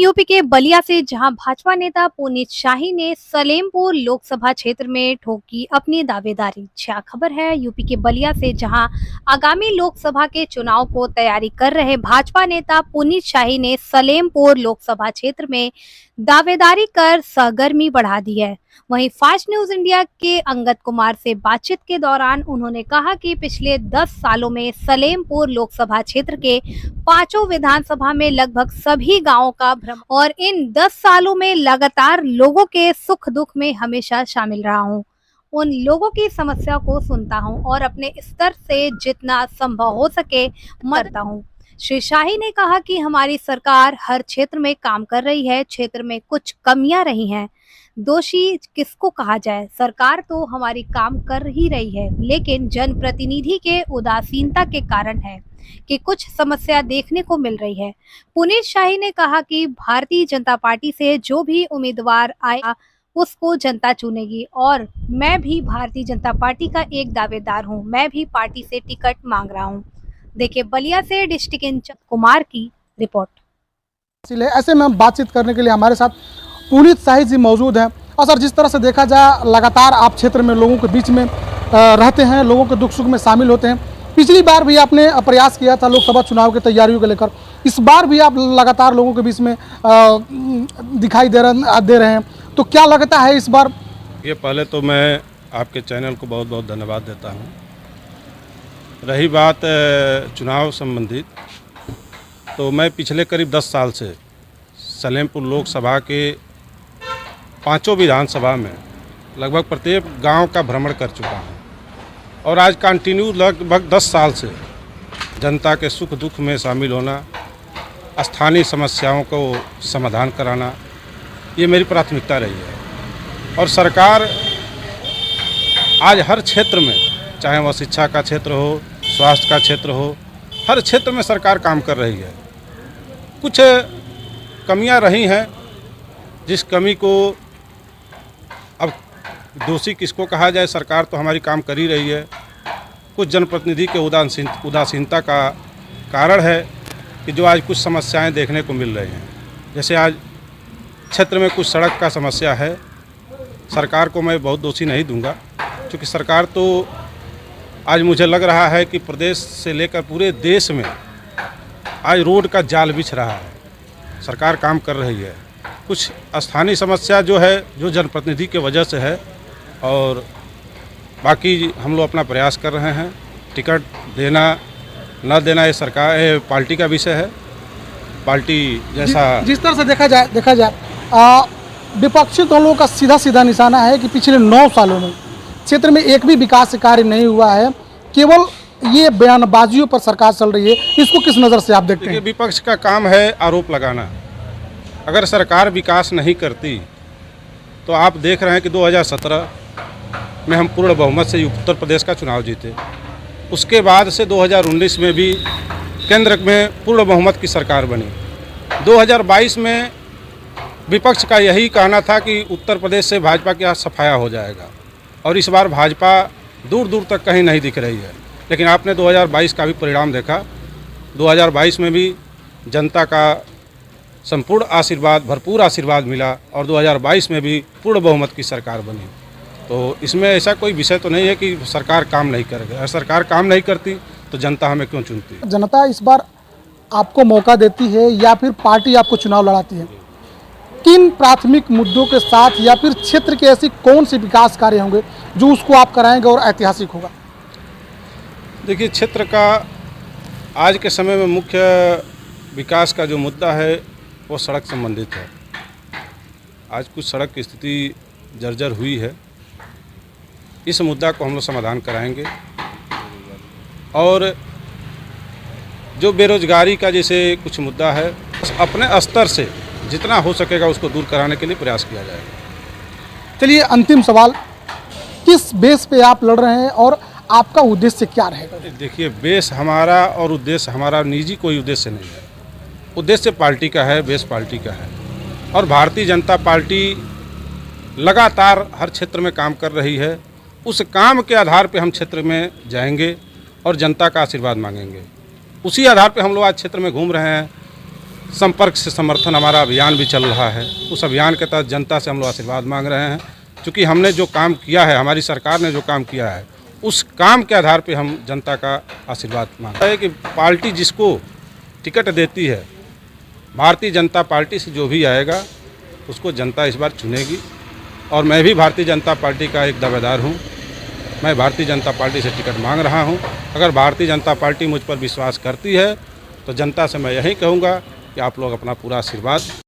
UP के बलिया से, जहां भाजपा नेता पुनीत शाही ने सलेमपुर लोकसभा क्षेत्र में ठोकी अपनी दावेदारी। क्या खबर है यूपी के बलिया से, जहां आगामी लोकसभा के चुनाव को तैयारी कर रहे भाजपा नेता पुनीत शाही ने सलेमपुर लोकसभा क्षेत्र में दावेदारी कर सरगर्मी बढ़ा दी है। वहीं फास्ट न्यूज इंडिया के अंगद कुमार से बातचीत के दौरान उन्होंने कहा कि पिछले 10 सालों में सलेमपुर लोकसभा क्षेत्र के 5 विधानसभा में लगभग सभी गांवों का भ्रमण और इन 10 सालों में लगातार लोगों के सुख दुख में हमेशा शामिल रहा हूं। उन लोगों की समस्या को सुनता हूं और अपने स्तर से जितना संभव हो सके मदद करता हूं। श्री शाही ने कहा कि हमारी सरकार हर क्षेत्र में काम कर रही है। क्षेत्र में कुछ कमियां रही हैं, दोषी किसको कहा जाए, सरकार तो हमारी काम कर ही रही है, लेकिन जनप्रतिनिधि के उदासीनता के कारण है कि कुछ समस्या देखने को मिल रही है। पुनीत शाही ने कहा कि भारतीय जनता पार्टी से जो भी उम्मीदवार आएगा उसको जनता चुनेगी और मैं भी भारतीय जनता पार्टी का एक दावेदार हूं। मैं भी पार्टी से टिकट मांग रहा हूं। देखिए बलिया से डिस्ट्रिक्ट इंचार्ज कुमार की रिपोर्ट। ऐसे में बातचीत करने के लिए हमारे साथ पुनीत शाही जी मौजूद हैं। और सर, जिस तरह से देखा जाए, लगातार आप क्षेत्र में लोगों के बीच में रहते हैं, लोगों के दुख सुख में शामिल होते हैं। पिछली बार भी आपने प्रयास किया था लोकसभा चुनाव की तैयारियों को लेकर, इस बार भी आप लगातार लोगों के बीच में दिखाई दे रहे हैं, तो क्या लगता है इस बार? ये पहले तो मैं आपके चैनल को बहुत बहुत धन्यवाद देता हूँ। रही बात चुनाव संबंधित, तो मैं पिछले करीब 10 साल से सलेमपुर लोकसभा के 5 विधानसभा में लगभग प्रत्येक गांव का भ्रमण कर चुका हूं और आज कंटिन्यू लगभग 10 साल से जनता के सुख दुख में शामिल होना, स्थानीय समस्याओं को समाधान कराना, ये मेरी प्राथमिकता रही है। और सरकार आज हर क्षेत्र में, चाहे वह शिक्षा का क्षेत्र हो, स्वास्थ्य का क्षेत्र हो, हर क्षेत्र में सरकार काम कर रही है। कुछ कमियां रही हैं, जिस कमी को अब दोषी किसको कहा जाए, सरकार तो हमारी काम कर ही रही है। कुछ जनप्रतिनिधि के उदासीनता का कारण है कि जो आज कुछ समस्याएं देखने को मिल रही हैं। जैसे आज क्षेत्र में कुछ सड़क का समस्या है, सरकार को मैं बहुत दोषी नहीं दूंगा, क्योंकि सरकार तो आज मुझे लग रहा है कि प्रदेश से लेकर पूरे देश में आज रोड का जाल बिछ रहा है। सरकार काम कर रही है। कुछ स्थानीय समस्या जो है, जो जनप्रतिनिधि के वजह से है, और बाकी हम लोग अपना प्रयास कर रहे हैं। टिकट देना न देना ये सरकार पार्टी का विषय है। पार्टी जैसा जिस तरह से देखा जाए विपक्षी दलों का सीधा निशाना है कि पिछले 9 सालों में क्षेत्र में एक भी विकास कार्य नहीं हुआ है, केवल ये बयानबाजियों पर सरकार चल रही है। इसको किस नज़र से आप देखते हैं? विपक्ष का काम है आरोप लगाना। अगर सरकार विकास नहीं करती तो आप देख रहे हैं कि 2017 में हम पूर्ण बहुमत से उत्तर प्रदेश का चुनाव जीते। उसके बाद से 2019 में भी केंद्र में पूर्ण बहुमत की सरकार बनी। 2022 में विपक्ष का यही कहना था कि उत्तर प्रदेश से भाजपा के यहाँ सफाया हो जाएगा, और इस बार भाजपा दूर दूर तक कहीं नहीं दिख रही है। लेकिन आपने 2022 का भी परिणाम देखा। 2022 में भी जनता का संपूर्ण आशीर्वाद, भरपूर आशीर्वाद मिला, और 2022 में भी पूर्ण बहुमत की सरकार बनी। तो इसमें ऐसा कोई विषय तो नहीं है कि सरकार काम नहीं करेगी। अगर सरकार काम नहीं करती तो जनता हमें क्यों चुनती है? जनता इस बार आपको मौका देती है या फिर पार्टी आपको चुनाव लड़ाती है? किन प्राथमिक मुद्दों के साथ या फिर क्षेत्र के ऐसी कौन से विकास कार्य होंगे जो उसको आप कराएंगे और ऐतिहासिक होगा? देखिए, क्षेत्र का आज के समय में मुख्य विकास का जो मुद्दा है वो सड़क संबंधित है। आज कुछ सड़क की स्थिति जर्जर हुई है। इस मुद्दा को हम लोग समाधान कराएंगे, और जो बेरोजगारी का जैसे कुछ मुद्दा है, अपने स्तर से जितना हो सकेगा उसको दूर कराने के लिए प्रयास किया जाएगा। चलिए, अंतिम सवाल, किस बेस पे आप लड़ रहे हैं और आपका उद्देश्य क्या रहेगा? देखिए, बेस हमारा और उद्देश्य हमारा निजी कोई उद्देश्य नहीं है। उद्देश्य पार्टी का है, बेस पार्टी का है, और भारतीय जनता पार्टी लगातार हर क्षेत्र में काम कर रही है। उस काम के आधार पे हम क्षेत्र में जाएंगे और जनता का आशीर्वाद मांगेंगे। उसी आधार पे हम लोग आज क्षेत्र में घूम रहे हैं। संपर्क से समर्थन हमारा अभियान भी चल रहा है। उस अभियान के तहत जनता से हम लोग आशीर्वाद मांग रहे हैं, क्योंकि हमने जो काम किया है, हमारी सरकार ने जो काम किया है, उस काम के आधार पे हम जनता का आशीर्वाद मांग रहे हैं कि पार्टी जिसको टिकट देती है, भारतीय जनता पार्टी से जो भी आएगा उसको जनता इस बार चुनेगी। और मैं भी भारतीय जनता पार्टी का एक दावेदार हूँ। मैं भारतीय जनता पार्टी से टिकट मांग रहा हूँ। अगर भारतीय जनता पार्टी मुझ पर विश्वास करती है तो जनता से मैं यही कहूँगा कि आप लोग अपना पूरा आशीर्वाद